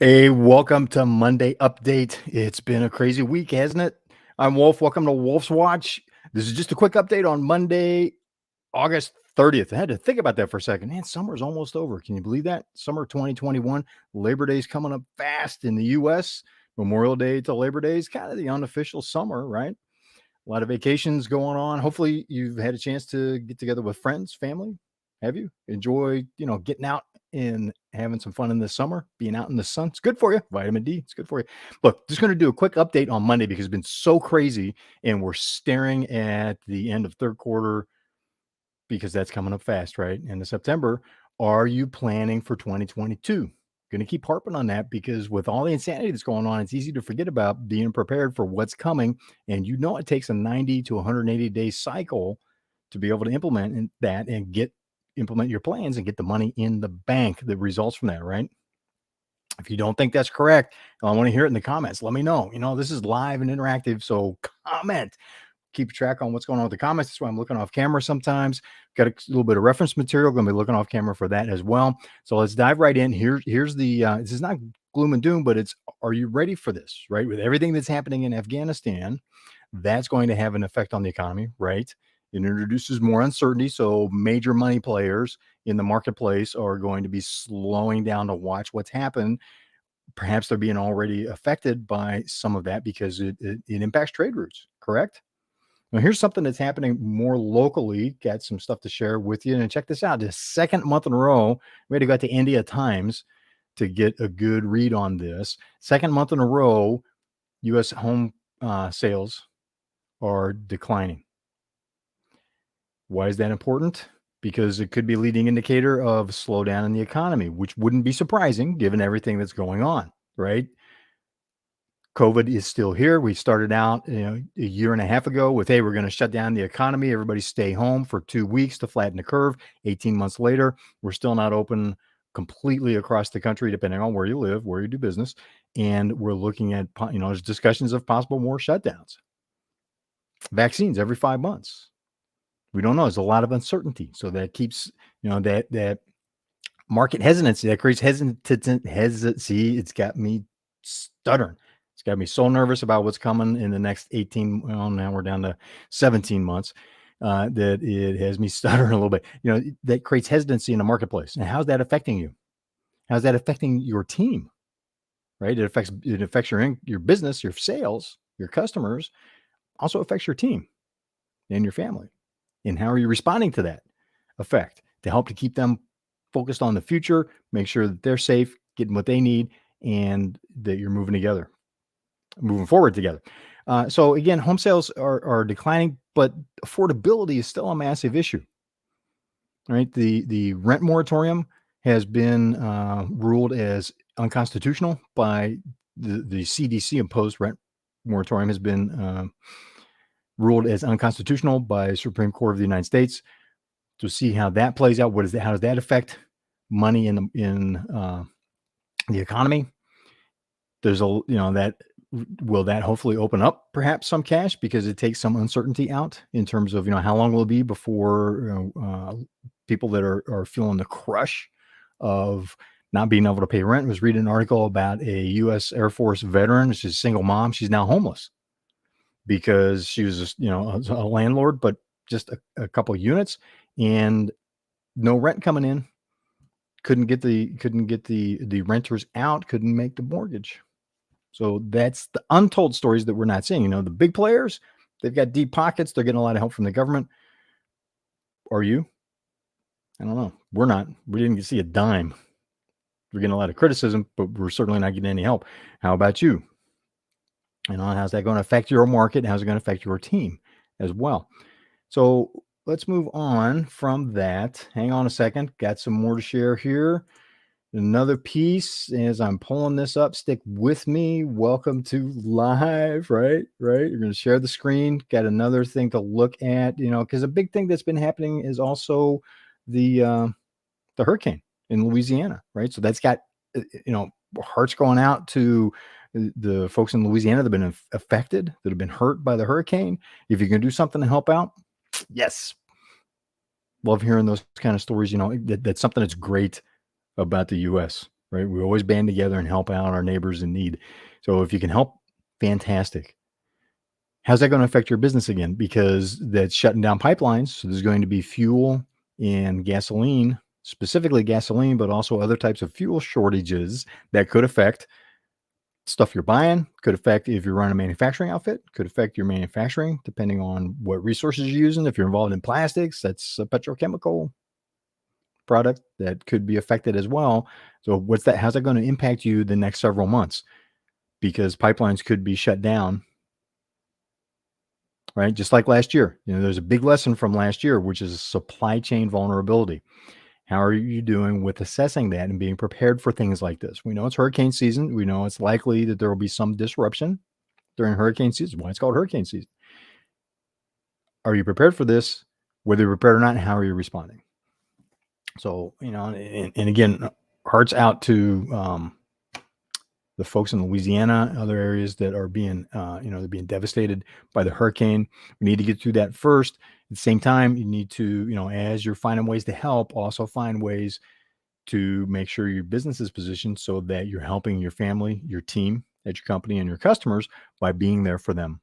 Hey, welcome to Monday Update. It's been a crazy week, hasn't it? I'm Wolf. Welcome to Wolf's Watch. This is just a quick update on Monday, August 30th. I had to think about that for a second. Man, summer's almost over. Can you believe that? Summer 2021. Labor Day's coming up fast in the US. Memorial Day to Labor Day is kind of the unofficial summer, right? A lot of vacations going on. Hopefully, you've had a chance to get together with friends, family. Have you? Enjoy, getting out and having some fun in the summer, being out in the sun. It's good for you. Vitamin D, it's good for you. Look, just going to do a quick update on Monday because it's been so crazy and we're staring at the end of third quarter because that's coming up fast, right? End of September. Are you planning for 2022? Going to keep harping on that because with all the insanity that's going on, it's easy to forget about being prepared for what's coming. And it takes a 90 to 180-day cycle to be able to implement that and implement your plans and get the money in the bank that results from that, right? If you don't think that's correct, I want to hear it in the comments. Let me know. This is live and interactive, so comment. Keep track on what's going on with the comments. That's why I'm looking off camera sometimes. Got a little bit of reference material. Going to be looking off camera for that as well. So let's dive right in. Here's the. This is not gloom and doom, but are you ready for this? Right, with everything that's happening in Afghanistan, that's going to have an effect on the economy, right? It introduces more uncertainty. So major money players in the marketplace are going to be slowing down to watch what's happened. Perhaps they're being already affected by some of that because it impacts trade routes, correct? Now, here's something that's happening more locally. Got some stuff to share with you. And check this out. The second month in a row, we had to go to India Times to get a good read on this. Second month in a row, U.S. home sales are declining. Why is that important? Because it could be a leading indicator of slowdown in the economy, which wouldn't be surprising given everything that's going on, right? COVID is still here. We started out, a year and a half ago with, hey, we're going to shut down the economy. Everybody stay home for 2 weeks to flatten the curve. 18 months later, we're still not open completely across the country, depending on where you live, where you do business. And we're looking at, there's discussions of possible more shutdowns. Vaccines every 5 months. We don't know. There's a lot of uncertainty. So that keeps, that market hesitancy, that creates hesitancy. It's got me stuttering. It's got me so nervous about what's coming in the next 18. Well, now we're down to 17 months. That it has me stuttering a little bit. That creates hesitancy in the marketplace. And how's that affecting you? How's that affecting your team? Right? It affects your business, your sales, your customers. Also affects your team and your family. And how are you responding to that effect to help to keep them focused on the future, make sure that they're safe, getting what they need, and that you're moving forward together. So again, home sales are declining, but affordability is still a massive issue. Right? The rent moratorium has been ruled as unconstitutional by the CDC. Imposed rent moratorium has been ruled as unconstitutional by Supreme Court of the United States. To see how that plays out, how does that affect money in the economy? There's will that hopefully open up perhaps some cash because it takes some uncertainty out in terms of how long will it be before people that are feeling the crush of not being able to pay rent. I was reading an article about a U.S. Air Force veteran. She's a single mom. She's now homeless because she was a landlord, but just a couple of units and no rent coming in. Couldn't get the renters out. Couldn't make the mortgage. So that's the untold stories that we're not seeing. The big players, they've got deep pockets. They're getting a lot of help from the government. Are you? I don't know. We're not. We didn't see a dime. We're getting a lot of criticism, but we're certainly not getting any help. How about you? How's that going to affect your market? How's it going to affect your team as well? So let's move on from that. Hang on a second. Got some more to share here. Another piece as I'm pulling this up. Stick with me. Welcome to live, right? You're going to share the screen. Got another thing to look at, because a big thing that's been happening is also the hurricane in Louisiana, right? So that's got, hearts going out to the folks in Louisiana that have been affected, that have been hurt by the hurricane. If you can do something to help out, yes. Love hearing those kind of stories. That's something that's great about the U.S. right? We always band together and help out our neighbors in need. So if you can help, fantastic. How's that going to affect your business again? Because that's shutting down pipelines. So there's going to be fuel and gasoline, specifically gasoline, but also other types of fuel shortages that could affect stuff you're buying, could affect if you run a manufacturing outfit, could affect your manufacturing depending on what resources you're using. If you're involved in plastics, that's a petrochemical product that could be affected as well. So how's that going to impact you the next several months? Because pipelines could be shut down, right? Just like last year. There's a big lesson from last year, which is supply chain vulnerability. How are you doing with assessing that and being prepared for things like this? We know it's hurricane season. We know it's likely that there will be some disruption during hurricane season. Why it's called hurricane season. Are you prepared for this? Whether you're prepared or not, how are you responding? So, and again, hearts out to the folks in Louisiana, other areas that are being, they're being devastated by the hurricane. We need to get through that first. At the same time, you need to, as you're finding ways to help, also find ways to make sure your business is positioned so that you're helping your family, your team at your company, and your customers by being there for them,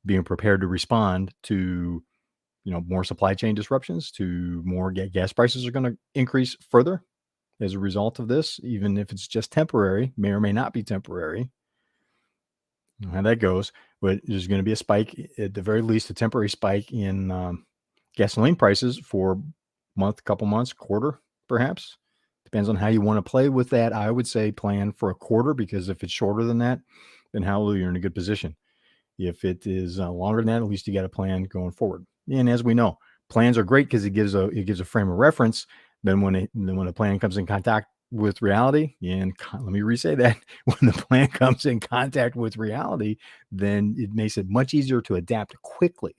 being prepared to respond to, more supply chain disruptions, to more gas prices are going to increase further as a result of this, even if it's just temporary, may or may not be temporary. How that goes, but there's going to be a spike, at the very least, a temporary spike in gasoline prices for a month, couple months, quarter, perhaps. Depends on how you want to play with that. I would say plan for a quarter, because if it's shorter than that, then hallelujah, you're in a good position. If it is longer than that, at least you got a plan going forward. And as we know, plans are great because it gives a frame of reference. Then when a plan comes in contact with reality, and let me re-say that, when the plan comes in contact with reality, then it makes it much easier to adapt quickly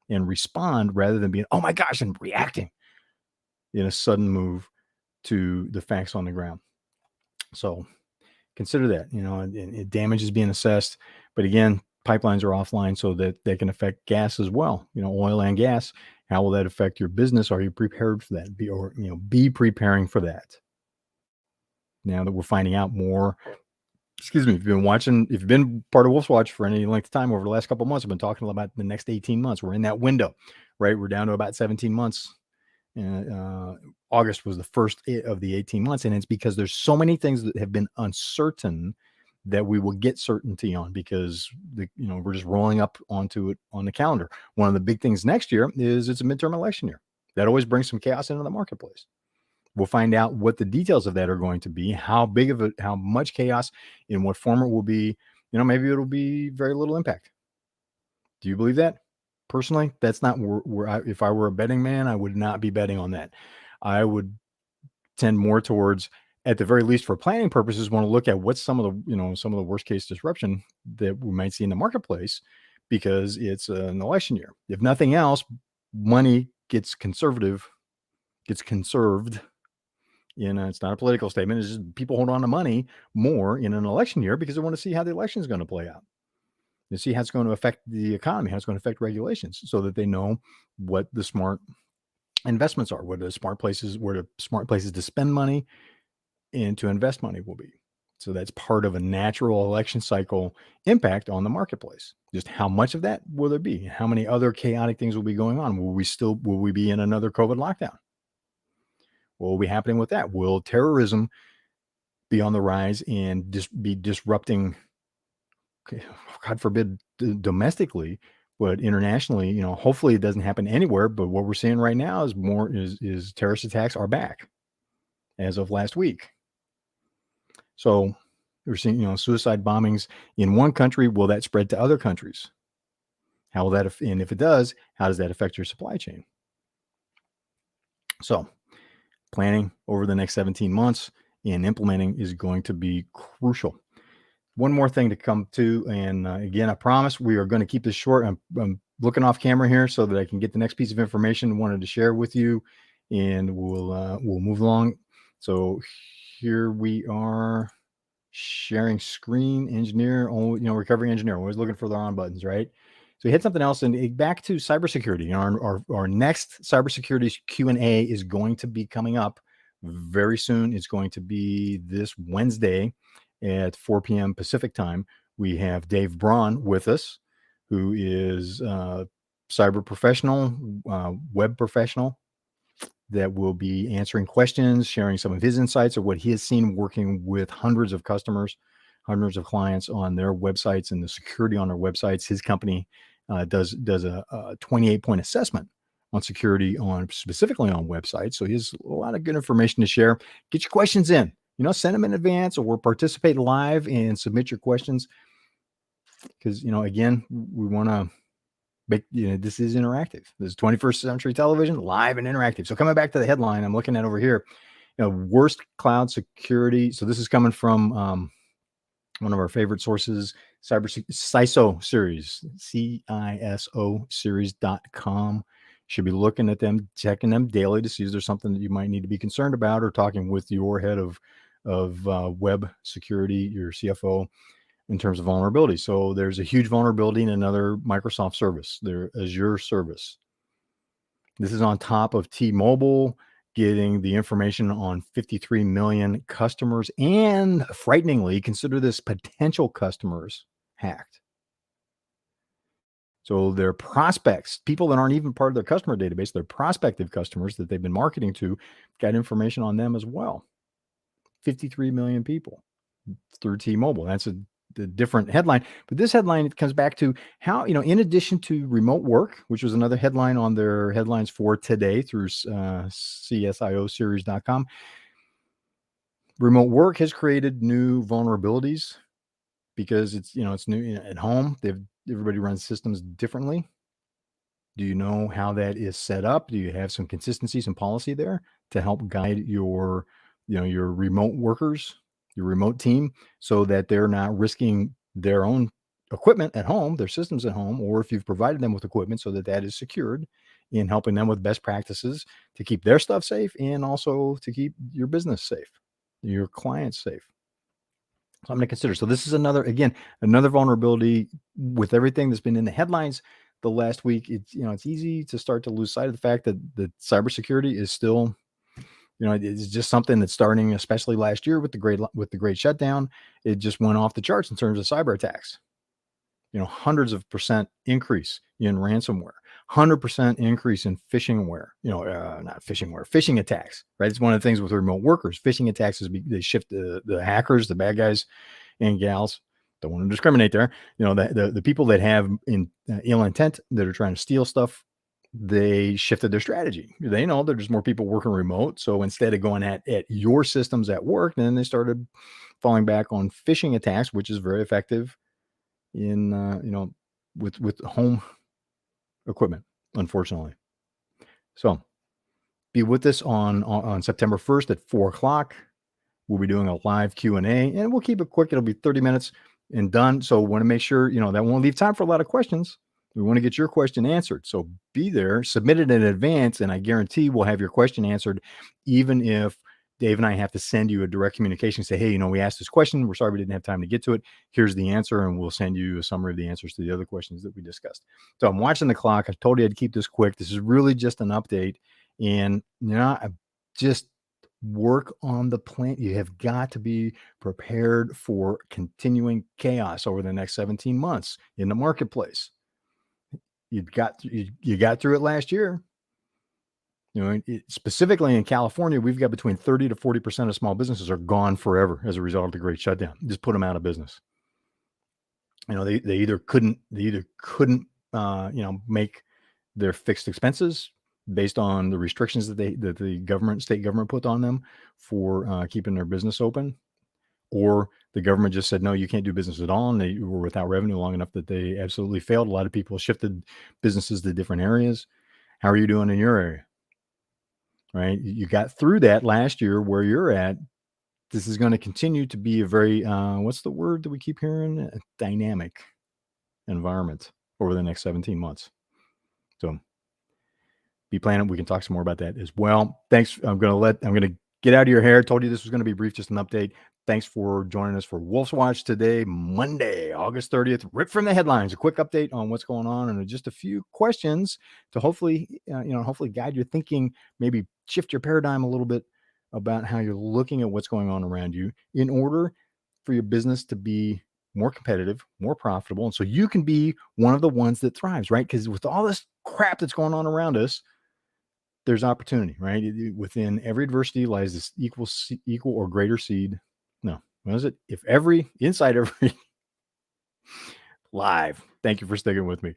and respond rather than being, oh my gosh, and reacting in a sudden move to the facts on the ground. So consider that, and damage is being assessed. But again, pipelines are offline so that they can affect gas as well, oil and gas. How will that affect your business? Are you prepared for that? Be preparing for that. Now that we're finding out more, excuse me, if you've been part of Wolf's Watch for any length of time over the last couple of months, I've been talking about the next 18 months. We're in that window, right? We're down to about 17 months. August was the first of the 18 months. And it's because there's so many things that have been uncertain that we will get certainty on, because we're just rolling up onto it on the calendar. One of the big things next year is it's a midterm election year. That always brings some chaos into the marketplace. We'll find out what the details of that are going to be, how much chaos, in what form it will be. Maybe it'll be very little impact. Do you believe that? Personally, that's not where if I were a betting man, I would not be betting on that. I would tend more towards, at the very least for planning purposes, want to look at what's some of the worst case disruption that we might see in the marketplace, because it's an election year. If nothing else, money gets conserved. It's not a political statement. It's just people hold on to money more in an election year because they want to see how the election is going to play out. They see how it's going to affect the economy, how it's going to affect regulations, so that they know what the smart investments are, where the smart places to spend money and to invest money will be. So that's part of a natural election cycle impact on the marketplace. Just how much of that will there be? How many other chaotic things will be going on? Will we be in another COVID lockdown? What will be happening with that? Will terrorism be on the rise and be disrupting, God forbid, domestically, but internationally? Hopefully it doesn't happen anywhere. But what we're seeing right now is terrorist attacks are back as of last week. So we're seeing, suicide bombings in one country. Will that spread to other countries? How will that, and if it does, how does that affect your supply chain? So planning over the next 17 months and implementing is going to be crucial. One more thing to come to, and again, I promise we are going to keep this short. I'm looking off camera here so that I can get the next piece of information I wanted to share with you, and we'll move along. So here we are, sharing screen, engineer, recovery engineer, always looking for the on buttons, right? So we hit something else, and back to cybersecurity. Our next cybersecurity Q&A is going to be coming up very soon. It's going to be this Wednesday at 4 p.m. Pacific time. We have Dave Braun with us, who is a cyber professional, web professional, that will be answering questions, sharing some of his insights of what he has seen working with hundreds of customers, hundreds of clients on their websites and the security on their websites. His company does a 28-point assessment on security on specifically on websites. So he has a lot of good information to share. Get your questions in. Send them in advance or participate live and submit your questions. Because, again, we want to, but this is interactive. This is 21st century television, live and interactive. So coming back to the headline I'm looking at over here, worst cloud security. So this is coming from one of our favorite sources, CISO series, CISO series.com. Should be looking at them, checking them daily to see if there's something that you might need to be concerned about, or talking with your head of web security, your CFO, in terms of vulnerability. So there's a huge vulnerability in another Microsoft service, their Azure service. This is on top of T-Mobile getting the information on 53 million customers, and frighteningly, consider this, potential customers hacked. So their prospects, people that aren't even part of their customer database, their prospective customers that they've been marketing to, got information on them as well. 53 million people through T-Mobile. That's the different headline, but this headline, it comes back to how, in addition to remote work, which was another headline on their headlines for today through CSIOseries.com, remote work has created new vulnerabilities because it's new at home. Everybody runs systems differently. Do you know how that is set up? Do you have some consistency, some policy there to help guide your remote workers, your remote team, so that they're not risking their own equipment at home, their systems at home, or if you've provided them with equipment so that is secured, in helping them with best practices to keep their stuff safe and also to keep your business safe, your clients safe. So I'm going to consider. So this is another vulnerability with everything that's been in the headlines the last week. It's easy to start to lose sight of the fact that the cybersecurity is still, it's just something that's starting, especially last year with the great shutdown. It just went off the charts in terms of cyber attacks. Hundreds of % increase in ransomware, 100% increase in phishingware. Not phishingware, phishing attacks. Right? It's one of the things with remote workers. Phishing attacks is they shift the hackers, the bad guys and gals. Don't want to discriminate there. The people that have ill intent that are trying to steal stuff, they shifted their strategy. They know there's more people working remote. So instead of going at your systems at work, then they started falling back on phishing attacks, which is very effective in, with home equipment, unfortunately. So be with us on September 1st at 4:00. We'll be doing a live Q&A, and we'll keep it quick. It'll be 30 minutes and done. So want to make sure, that won't leave time for a lot of questions. We want to get your question answered. So be there, submit it in advance, and I guarantee we'll have your question answered, even if Dave and I have to send you a direct communication, say, hey, we asked this question. We're sorry we didn't have time to get to it. Here's the answer, and we'll send you a summary of the answers to the other questions that we discussed. So I'm watching the clock. I told you I'd keep this quick. This is really just an update. And, I just work on the plan. You have got to be prepared for continuing chaos over the next 17 months in the marketplace. You got through it last year. Specifically in California, we've got between 30 to 40% of small businesses are gone forever as a result of the great shutdown. Just put them out of business. They either couldn't make their fixed expenses based on the restrictions that the state government put on them for keeping their business open, or the government just said, no, you can't do business at all. And they were without revenue long enough that they absolutely failed. A lot of people shifted businesses to different areas. How are you doing in your area? Right? You got through that last year where you're at. This is going to continue to be a very, what's the word that we keep hearing? A dynamic environment over the next 17 months. So be planning. We can talk some more about that as well. Thanks. I'm going to get out of your hair. Told you this was going to be brief, just an update. Thanks for joining us for Wolf's Watch today, Monday, August 30th. Rip from the headlines, a quick update on what's going on, and just a few questions to hopefully guide your thinking, maybe shift your paradigm a little bit about how you're looking at what's going on around you in order for your business to be more competitive, more profitable. And so you can be one of the ones that thrives, right? Because with all this crap that's going on around us, there's opportunity, right? Within every adversity lies this equal or greater seed. No, what is it? Inside every live. Thank you for sticking with me.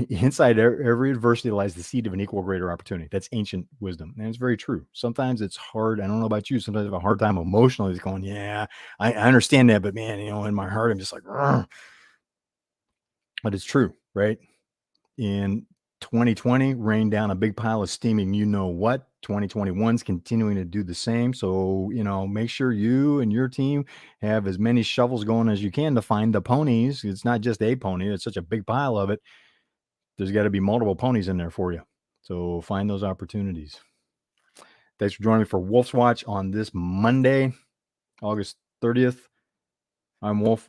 Inside every adversity lies the seed of an equal or greater opportunity. That's ancient wisdom. And it's very true. Sometimes it's hard. I don't know about you. Sometimes I have a hard time emotionally just going, yeah, I understand that. But man, in my heart, I'm just like, "Ugh." But it's true, right? In 2020 rained down a big pile of steaming, 2021's continuing to do the same. So, make sure you and your team have as many shovels going as you can to find the ponies. It's not just a pony, it's such a big pile of it. There's got to be multiple ponies in there for you. So find those opportunities. Thanks for joining me for Wolf's Watch on this Monday, August 30th. I'm Wolf.